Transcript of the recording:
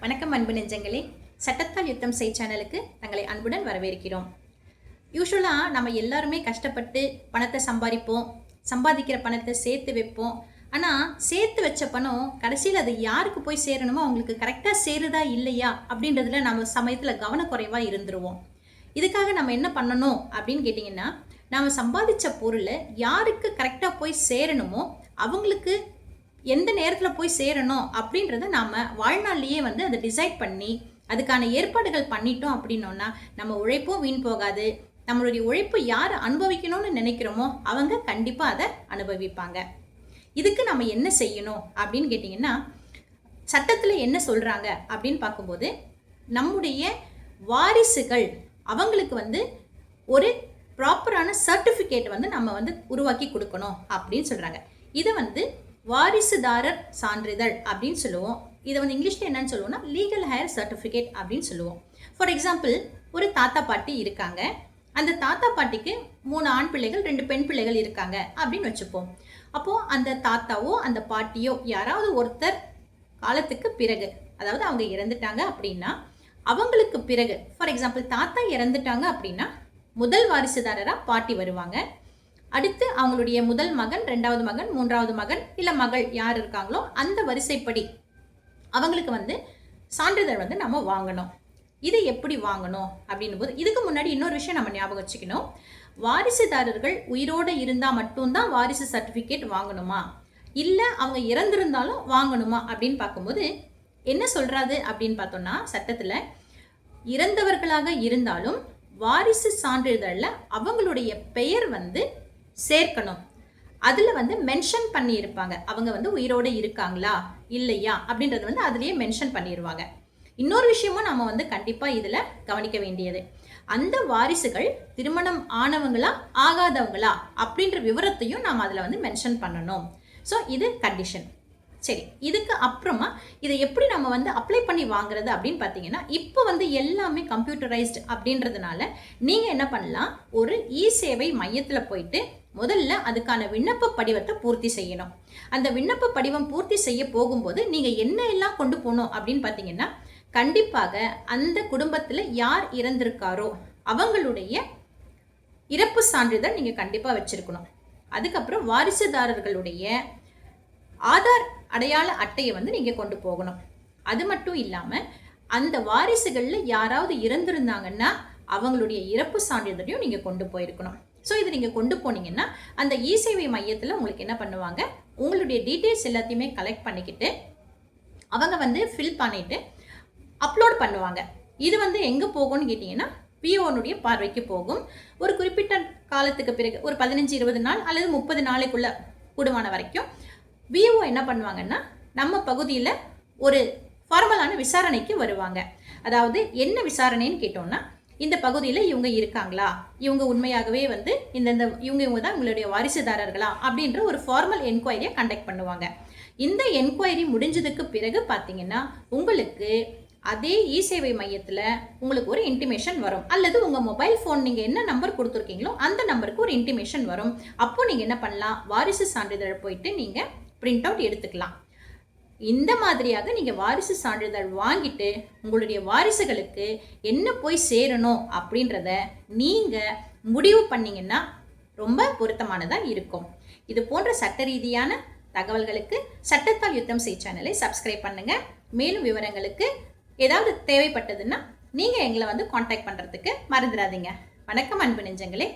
வணக்கம் அன்பு நெஞ்சங்களே. சட்டத்தால் யுத்தம் செய் சேனலுக்கு தங்களை அன்புடன் வரவேற்கிறோம். யூஸ்வலாக நம்ம எல்லாருமே கஷ்டப்பட்டு பணத்தை சம்பாதிப்போம், சம்பாதிக்கிற பணத்தை சேர்த்து வைப்போம். ஆனால் சேர்த்து வச்ச பணம் கடைசியில் அது யாருக்கு போய் சேரணுமோ அவங்களுக்கு கரெக்டாக சேருதா இல்லையா அப்படின்றதுல நம்ம சமயத்தில் கவனக்குறைவாக இருந்துருவோம். இதுக்காக நம்ம என்ன பண்ணணும் அப்படின்னு கேட்டிங்கன்னா, நாம் சம்பாதிச்ச பொருளை யாருக்கு கரெக்டாக போய் சேரணுமோ அவங்களுக்கு எந்த நேரத்தில் போய் சேரணும் அப்படின்றத நாம் வாழ்நாள்லேயே அதை டிசைட் பண்ணி அதுக்கான ஏற்பாடுகள் பண்ணிட்டோம் அப்படின்னோன்னா நம்ம உழைப்பும் வீண் போகாது. நம்மளுடைய உழைப்பு யார் அனுபவிக்கணும்னு நினைக்கிறோமோ அவங்க கண்டிப்பாக அதை அனுபவிப்பாங்க. இதுக்கு நம்ம என்ன செய்யணும் அப்படின்னு கேட்டிங்கன்னா, சட்டத்தில் என்ன சொல்கிறாங்க அப்படின்னு பார்க்கும்போது, நம்முடைய வாரிசுகள் அவங்களுக்கு ஒரு ப்ராப்பரான சர்டிஃபிகேட் நம்ம உருவாக்கி கொடுக்கணும் அப்படின்னு சொல்கிறாங்க. இதை வாரிசுதாரர் சான்றிதழ் அப்படின்னு சொல்லுவோம். இதை இங்கிலீஷில் என்னன்னு சொல்லுவோம்னா லீகல் ஹையர் சர்டிஃபிகேட் அப்படின்னு சொல்லுவோம். ஃபார் எக்ஸாம்பிள், ஒரு தாத்தா பாட்டி இருக்காங்க. அந்த தாத்தா பாட்டிக்கு 3 ஆண் பிள்ளைகள் 2 பெண் பிள்ளைகள் இருக்காங்க அப்படின்னு வச்சுப்போம். அப்போது அந்த தாத்தாவோ அந்த பாட்டியோ யாராவது ஒருத்தர் காலத்துக்கு பிறகு, அதாவது அவங்க இறந்துட்டாங்க அப்படின்னா அவங்களுக்கு பிறகு, ஃபார் எக்ஸாம்பிள் தாத்தா இறந்துட்டாங்க அப்படின்னா முதல் வாரிசுதாரராக பாட்டி வருவாங்க. அடுத்து அவங்களுடைய முதல் மகன், 2வது மகன், 3வது மகன் இல்லை மகள் யார் இருக்காங்களோ அந்த வரிசைப்படி அவங்களுக்கு சான்றிதழ் நம்ம வாங்கணும். இதை எப்படி வாங்கணும் அப்படின்னும் போது, இதுக்கு முன்னாடி இன்னொரு விஷயம் நம்ம ஞாபகம் வச்சுக்கணும். வாரிசுதாரர்கள் உயிரோடு இருந்தால் மட்டும்தான் வாரிசு சர்டிஃபிகேட் வாங்கணுமா, இல்லை அவங்க இறந்திருந்தாலும் வாங்கணுமா அப்படின்னு பார்க்கும்போது என்ன சொல்கிறாது அப்படின்னு பார்த்தோம்னா, சட்டத்தில் இறந்தவர்களாக இருந்தாலும் வாரிசு சான்றிதழில் அவங்களுடைய பெயர் சேர்க்கணும். அதில் மென்ஷன் பண்ணியிருப்பாங்க அவங்க உயிரோடு இருக்காங்களா இல்லையா அப்படின்றது அதுலேயே மென்ஷன் பண்ணிடுவாங்க. இன்னொரு விஷயமும் நம்ம கண்டிப்பாக இதில் கவனிக்க வேண்டியது, அந்த வாரிசுகள் திருமணம் ஆனவங்களா ஆகாதவங்களா அப்படின்ற விவரத்தையும் நாம் அதில் மென்ஷன் பண்ணணும். ஸோ இது கண்டிஷன். சரி, இதுக்கு அப்புறமா இதை எப்படி நம்ம அப்ளை பண்ணி வாங்குறது அப்படின்னு பார்த்தீங்கன்னா, இப்போ எல்லாமே கம்ப்யூட்டரைஸ்டு அப்படின்றதுனால நீங்கள் என்ன பண்ணலாம், ஒரு இ சேவை மையத்தில் போயிட்டு முதல்ல அதுக்கான விண்ணப்ப படிவத்தை பூர்த்தி செய்யணும். அந்த விண்ணப்ப படிவம் பூர்த்தி செய்ய போகும்போது நீங்கள் என்ன எல்லாம் கொண்டு போகணும் அப்படின்னு பார்த்தீங்கன்னா, கண்டிப்பாக அந்த குடும்பத்தில் யார் இறந்திருக்காரோ அவங்களுடைய இறப்பு சான்றிதழ் நீங்கள் கண்டிப்பாக வச்சுருக்கணும். அதுக்கப்புறம் வாரிசுதாரர்களுடைய ஆதார் அடையாள அட்டையை நீங்கள் கொண்டு போகணும். அது மட்டும் இல்லாமல் அந்த வாரிசுகளில் யாராவது இறந்துருந்தாங்கன்னா அவங்களுடைய இறப்பு சான்றிதழையும் நீங்கள் கொண்டு போயிருக்கணும். ஸோ இது நீங்கள் கொண்டு போனீங்கன்னா அந்த இ சேவை மையத்தில் உங்களுக்கு என்ன பண்ணுவாங்க, உங்களுடைய டீட்டெயில்ஸ் எல்லாத்தையுமே கலெக்ட் பண்ணிக்கிட்டு அவங்க ஃபில் பண்ணிவிட்டு அப்லோட் பண்ணுவாங்க. இது எங்கே போகும்னு கேட்டிங்கன்னா, பிஓனுடைய பார்வைக்கு போகும். ஒரு குறிப்பிட்ட காலத்துக்கு பிறகு ஒரு 15-20 நாள் அல்லது 30 நாளைக்குள்ள கூடுமான வரைக்கும் பிஓ என்ன பண்ணுவாங்கன்னா, நம்ம பகுதியில் ஒரு ஃபார்மலான விசாரணைக்கு வருவாங்க. அதாவது என்ன விசாரணைன்னு கேட்டோம்னா, இந்த பகுதியில் இவங்க இருக்காங்களா, இவங்க உண்மையாகவே இவங்க தான் உங்களுடைய வாரிசுதாரர்களா அப்படின்ற ஒரு ஃபார்மல் என்கொயரியை கண்டக்ட் பண்ணுவாங்க. இந்த என்கொயரி முடிஞ்சதுக்கு பிறகு பார்த்தீங்கன்னா உங்களுக்கு அதே இ சேவை மையத்தில் உங்களுக்கு ஒரு இன்டிமேஷன் வரும், அல்லது உங்கள் மொபைல் ஃபோன் நீங்கள் என்ன நம்பர் கொடுத்துருக்கீங்களோ அந்த நம்பருக்கு ஒரு இன்டிமேஷன் வரும். அப்போது நீங்கள் என்ன பண்ணலாம், வாரிசு சான்றிதழ் போயிட்டு நீங்கள் பிரிண்ட் அவுட் எடுத்துக்கலாம். இந்த மாதிரியாக நீங்கள் வாரிசு சான்றிதழ் வாங்கிட்டு உங்களுடைய வாரிசுகளுக்கு என்ன போய் சேரணும் அப்படின்றத நீங்கள் முடிவு பண்ணிங்கன்னா ரொம்ப பொருத்தமானதாக இருக்கும். இது போன்ற சட்ட ரீதியான தகவல்களுக்கு சட்டத்தால் யுத்தம் செய் சேனலை சப்ஸ்கிரைப் பண்ணுங்கள். மேலும் விவரங்களுக்கு ஏதாவது தேவைப்பட்டதுன்னா நீங்கள் எங்களை காண்டாக்ட் பண்ணுறதுக்கு மறந்துடாதீங்க. வணக்கம் அன்பு நெஞ்சங்களே.